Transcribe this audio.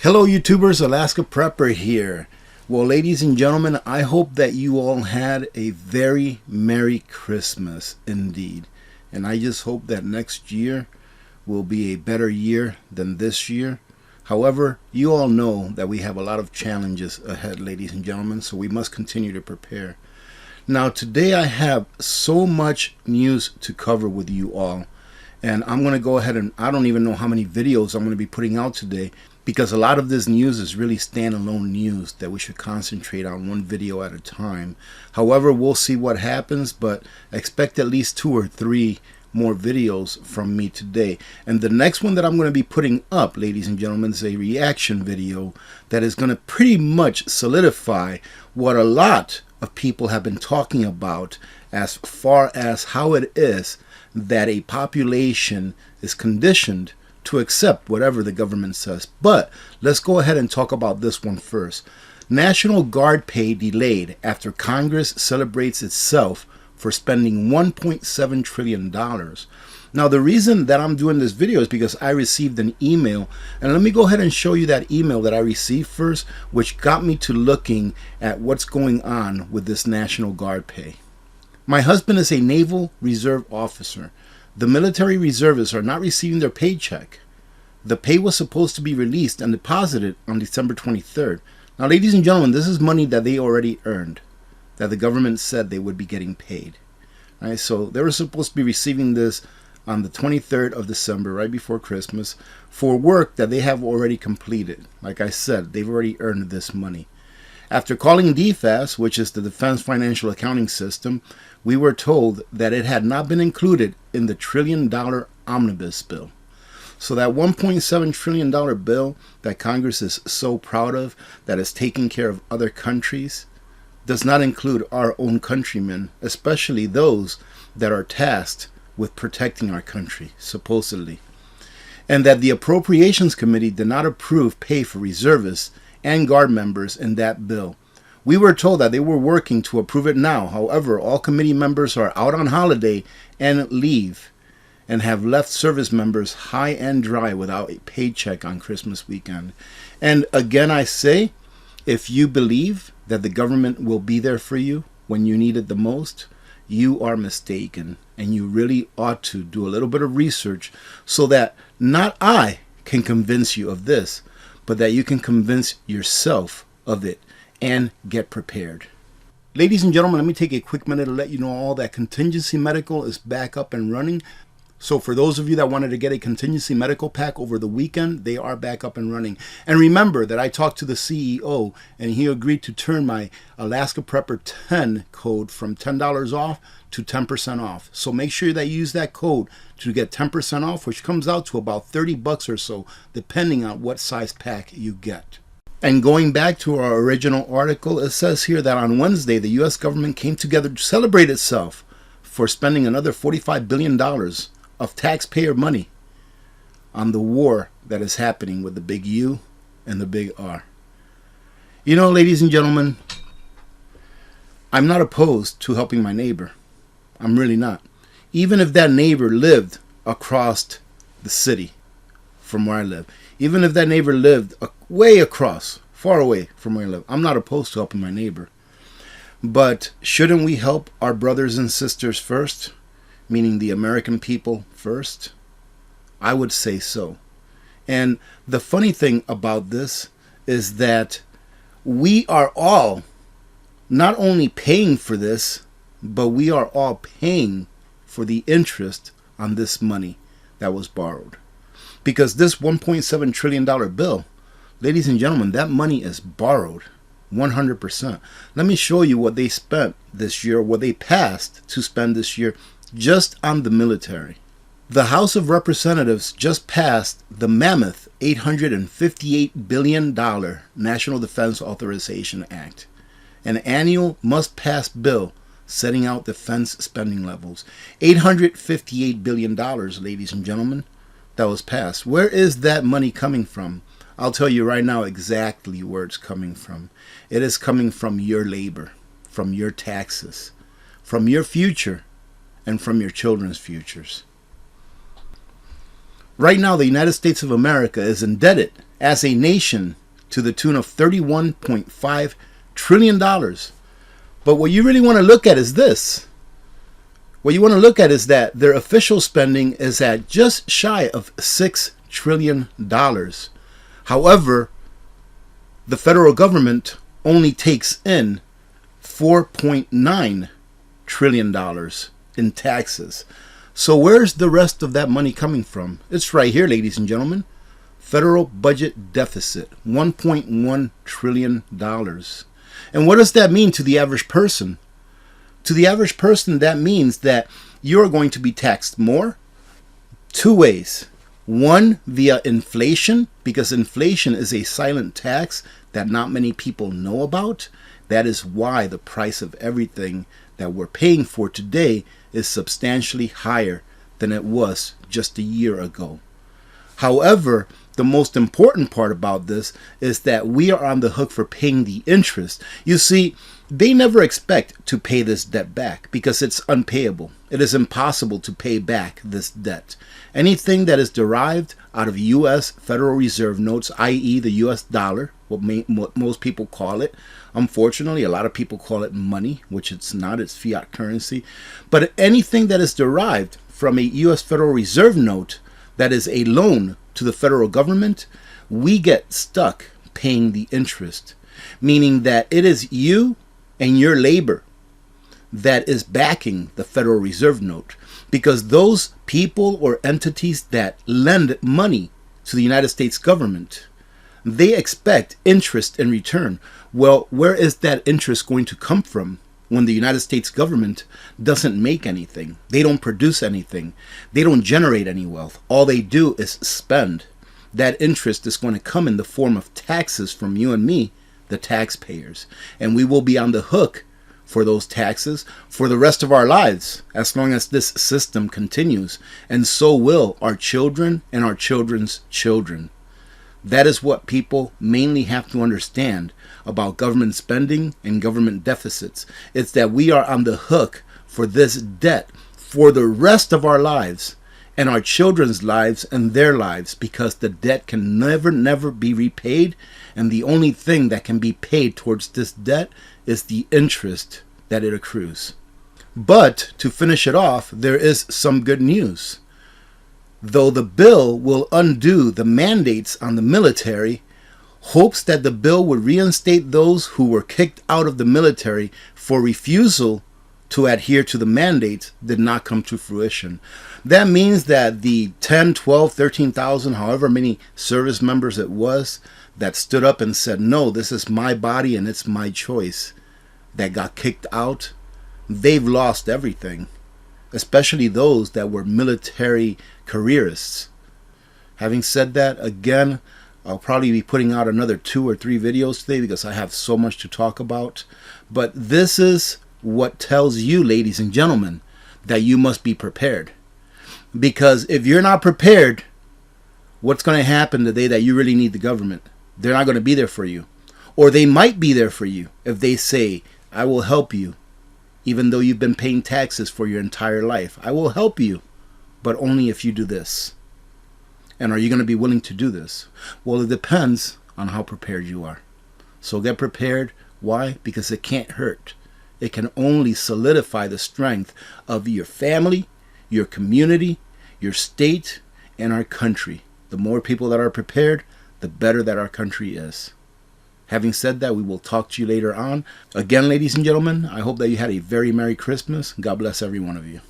Hello YouTubers, Alaska Prepper here. Well, ladies and gentlemen, I hope that you all had a very Merry Christmas indeed. And I just hope that next year will be a better year than this year. However, you all know that we have a lot of challenges ahead, ladies and gentlemen, so we must continue to prepare. Now, today I have so much news to cover with you all. And I'm going to go ahead and I don't even know how many videos I'm going to be putting out today, because a lot of this news is really standalone news that we should concentrate on one video at a time. However, we'll see what happens, but expect at least 2 or 3 more videos from me today. And the next one that I'm going to be putting up, ladies and gentlemen, is a reaction video that is going to pretty much solidify what a lot of people have been talking about as far as how it is that a population is conditioned to accept whatever the government says. But let's go ahead and talk about this one first. National Guard pay delayed after Congress celebrates itself for spending $1.7 trillion. Now, the reason that I'm doing this video is because I received an email, and let me go ahead and show you that email that I received first, which got me to looking at what's going on with this National Guard pay. My husband is a Naval Reserve officer. The military reservists are not receiving their paycheck. The pay was supposed to be released and deposited on December 23rd. Now, ladies and gentlemen, this is money that they already earned, that the government said they would be getting paid. All right, so they were supposed to be receiving this on the 23rd of December, right before Christmas, for work that they have already completed. Like I said, they've already earned this money. After calling DFAS, which is the Defense Financial Accounting System, we were told that it had not been included in the $1 trillion omnibus bill. So that $1.7 trillion bill that Congress is so proud of, that is taking care of other countries, does not include our own countrymen, especially those that are tasked with protecting our country, supposedly. And that the Appropriations Committee did not approve pay for reservists and Guard members in that bill. We were told that they were working to approve it now. However, all committee members are out on holiday and leave, and have left service members high and dry without a paycheck on Christmas weekend. And again, I say, if you believe that the government will be there for you when you need it the most, you are mistaken, and you really ought to do a little bit of research so that not I can convince you of this, but that you can convince yourself of it and get prepared. Ladies and gentlemen, let me take a quick minute to let you know all that Contingency Medical is back up and running. So for those of you that wanted to get a Contingency Medical pack over the weekend, they are back up and running. And remember that I talked to the CEO and he agreed to turn my Alaska Prepper 10 code from $10 off to 10% off. So make sure that you use that code to get 10% off, which comes out to about $30 or so, depending on what size pack you get. And going back to our original article, it says here that on Wednesday, the U.S. government came together to celebrate itself for spending another $45 billion of taxpayer money on the war that is happening with the big U and the big R. You know, ladies and gentlemen, I'm not opposed to helping my neighbor. I'm really not. Even if that neighbor lived across the city from where I live. Even if that neighbor lived way across, far away from where I live. I'm not opposed to helping my neighbor. But shouldn't we help our brothers and sisters first? Meaning the American people first? I would say so. And the funny thing about this is that we are all not only paying for this, but we are all paying for the interest on this money that was borrowed. Because this $1.7 trillion bill, ladies and gentlemen, that money is borrowed 100%. Let me show you what they spent this year, what they passed to spend this year just on the military. The House of Representatives just passed the mammoth $858 billion National Defense Authorization Act, an annual must-pass bill setting out defense spending levels. $858 billion, ladies and gentlemen, that was passed. Where is that money coming from? I'll tell you right now exactly where it's coming from. It is coming from your labor, from your taxes, from your future, and from your children's futures. Right now, the United States of America is indebted as a nation to the tune of $31.5 trillion. But what you really want to look at is this. What you want to look at is that their official spending is at just shy of $6 trillion. However, the federal government only takes in $4.9 trillion in taxes. So where's the rest of that money coming from? It's right here, ladies and gentlemen. Federal budget deficit, $1.1 trillion. And what does that mean to the average person? To the average person, that means that you're going to be taxed more two ways. One, via inflation, because inflation is a silent tax that not many people know about. That is why the price of everything that we're paying for today is substantially higher than it was just a year ago. However, the most important part about this is that we are on the hook for paying the interest. You see, they never expect to pay this debt back because it's unpayable. It is impossible to pay back this debt. Anything that is derived out of U.S. Federal Reserve notes, i.e. the U.S. dollar, what most people call it. Unfortunately, a lot of people call it money, which it's not. It's fiat currency. But anything that is derived from a U.S. Federal Reserve note that is a loan to the federal government, we get stuck paying the interest, meaning that it is you and your labor that is backing the Federal Reserve note, because those people or entities that lend money to the United States government, they expect interest in return. Well, where is that interest going to come from when the United States government doesn't make anything? They don't produce anything. They don't generate any wealth. All they do is spend. That interest is going to come in the form of taxes from you and me, the taxpayers. And we will be on the hook for those taxes for the rest of our lives, as long as this system continues. And so will our children and our children's children. That is what people mainly have to understand about government spending and government deficits. It's that we are on the hook for this debt for the rest of our lives and our children's lives and their lives, because the debt can never be repaid. And the only thing that can be paid towards this debt is the interest that it accrues. But to finish it off, there is some good news. Though the bill will undo the mandates on the military, hopes that the bill would reinstate those who were kicked out of the military for refusal to adhere to the mandates did not come to fruition. That means that the 10, 12, 13,000, however many service members it was, that stood up and said, no, this is my body and it's my choice, that got kicked out, they've lost everything. Especially those that were military careerists. Having said that, again, I'll probably be putting out another 2 or 3 videos today because I have so much to talk about. But this is what tells you, ladies and gentlemen, that you must be prepared. Because if you're not prepared, what's going to happen the day that you really need the government? They're not going to be there for you. Or they might be there for you if they say, I will help you. Even though you've been paying taxes for your entire life, I will help you, but only if you do this. And are you going to be willing to do this? Well, it depends on how prepared you are. So get prepared. Why? Because it can't hurt. It can only solidify the strength of your family, your community, your state, and our country. The more people that are prepared, the better that our country is. Having said that, we will talk to you later on. Again, ladies and gentlemen, I hope that you had a very Merry Christmas. God bless every one of you.